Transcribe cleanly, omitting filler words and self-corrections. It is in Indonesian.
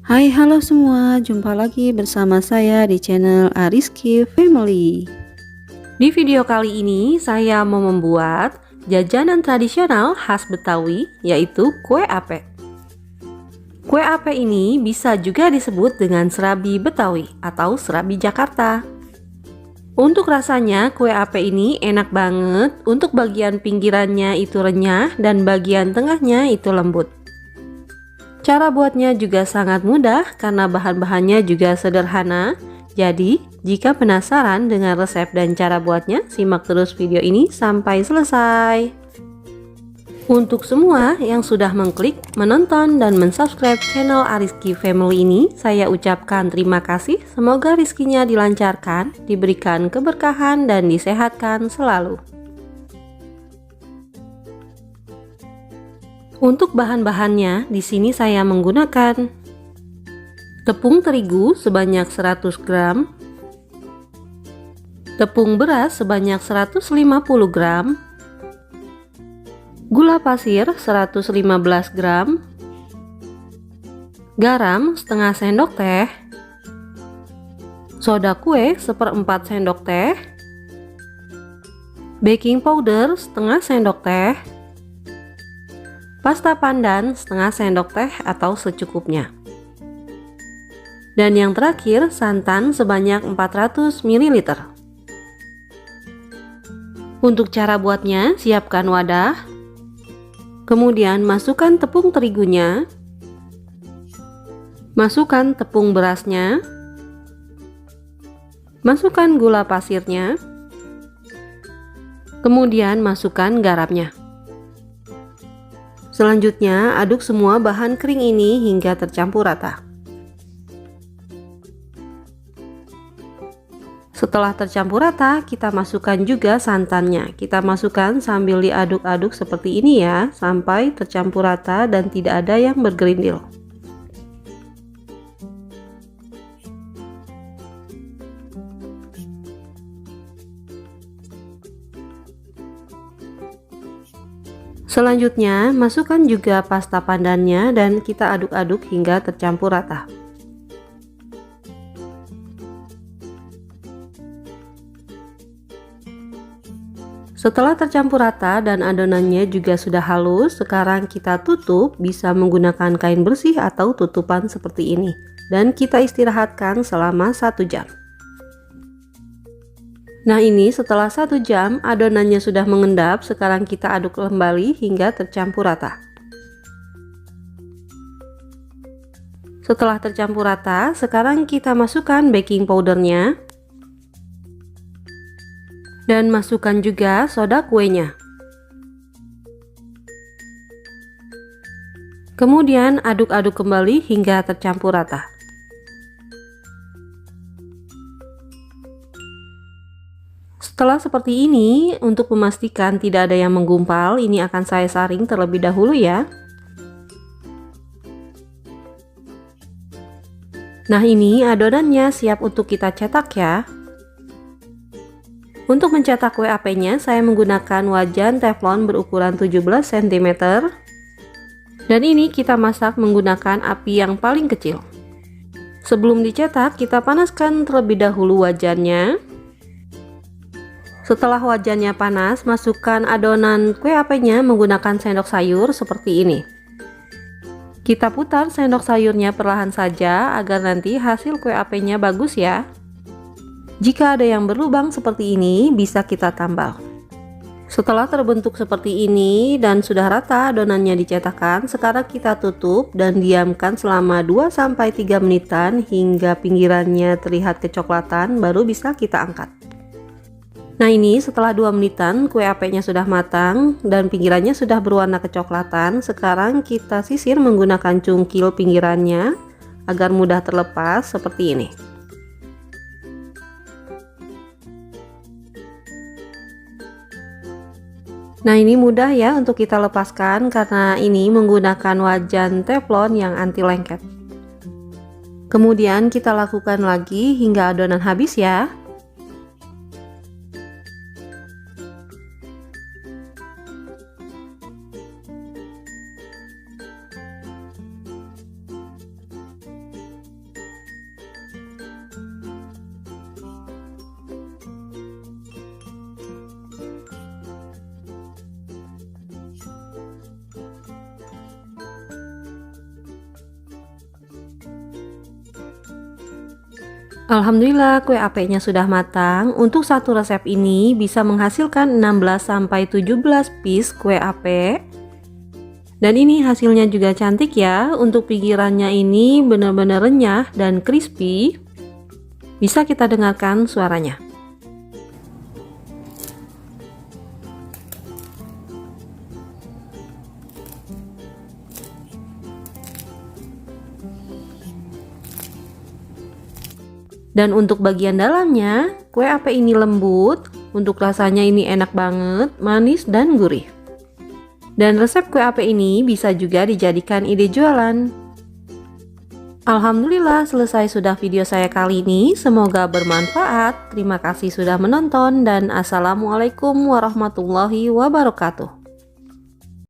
Hai, halo semua, jumpa lagi bersama saya di channel Ariski Family. Di video kali ini saya mau membuat jajanan tradisional khas Betawi, yaitu kue ape. Kue ape ini bisa juga disebut dengan serabi Betawi atau serabi Jakarta. Untuk rasanya, kue ape ini enak banget. Untuk bagian pinggirannya itu renyah dan bagian tengahnya itu lembut. Cara buatnya juga sangat mudah karena bahan-bahannya juga sederhana. Jadi, jika penasaran dengan resep dan cara buatnya, simak terus video ini sampai selesai. Untuk semua yang sudah mengklik, menonton, dan mensubscribe channel Ariski Family ini, saya ucapkan terima kasih. Semoga rezekinya dilancarkan, diberikan keberkahan, dan disehatkan selalu. Untuk bahan-bahannya, di sini saya menggunakan tepung terigu sebanyak 100 gram, tepung beras sebanyak 150 gram, gula pasir 115 gram, garam setengah sendok teh, soda kue 1/4 sendok teh, baking powder setengah sendok teh, pasta pandan setengah sendok teh atau secukupnya. Dan yang terakhir, santan sebanyak 400 ml. Untuk cara buatnya, siapkan wadah. Kemudian masukkan tepung terigunya. Masukkan tepung berasnya. Masukkan gula pasirnya. Kemudian masukkan garamnya. Selanjutnya, aduk semua bahan kering ini hingga tercampur rata. Setelah tercampur rata, kita masukkan juga santannya. Kita masukkan sambil diaduk-aduk seperti ini ya, sampai tercampur rata dan tidak ada yang bergerindil. Selanjutnya, masukkan juga pasta pandannya dan kita aduk-aduk hingga tercampur rata. Setelah tercampur rata dan adonannya juga sudah halus, sekarang kita tutup bisa menggunakan kain bersih atau tutupan seperti ini. Dan kita istirahatkan selama 1 jam. Nah ini setelah 1 jam adonannya sudah mengendap, sekarang kita aduk kembali hingga tercampur rata. Setelah tercampur rata, sekarang kita masukkan baking powdernya. Dan masukkan juga soda kuenya. Kemudian aduk-aduk kembali hingga tercampur rata. Setelah seperti ini, untuk memastikan tidak ada yang menggumpal, ini akan saya saring terlebih dahulu ya. Nah ini adonannya siap untuk kita cetak ya. Untuk mencetak kue apenya, saya menggunakan wajan teflon berukuran 17 cm. Dan ini kita masak menggunakan api yang paling kecil. Sebelum dicetak, kita panaskan terlebih dahulu wajannya. Setelah wajannya panas, masukkan adonan kue apenya menggunakan sendok sayur seperti ini. Kita putar sendok sayurnya perlahan saja agar nanti hasil kue apenya bagus ya. Jika ada yang berlubang seperti ini, bisa kita tambal. Setelah terbentuk seperti ini dan sudah rata adonannya dicetakkan, sekarang kita tutup dan diamkan selama 2-3 menitan hingga pinggirannya terlihat kecoklatan, baru bisa kita angkat. Nah ini setelah 2 menitan kue apenya sudah matang dan pinggirannya sudah berwarna kecoklatan. Sekarang kita sisir menggunakan cungkil pinggirannya agar mudah terlepas seperti ini. Nah ini mudah ya untuk kita lepaskan karena ini menggunakan wajan teflon yang anti lengket. Kemudian kita lakukan lagi hingga adonan habis ya. Alhamdulillah kue ape-nya sudah matang. Untuk satu resep ini bisa menghasilkan 16-17 piece kue ape. Dan ini hasilnya juga cantik ya. Untuk pinggirannya ini benar-benar renyah dan crispy. Bisa kita dengarkan suaranya. Dan untuk bagian dalamnya, kue ape ini lembut, untuk rasanya ini enak banget, manis dan gurih. Dan resep kue ape ini bisa juga dijadikan ide jualan. Alhamdulillah selesai sudah video saya kali ini, semoga bermanfaat. Terima kasih sudah menonton dan assalamualaikum warahmatullahi wabarakatuh.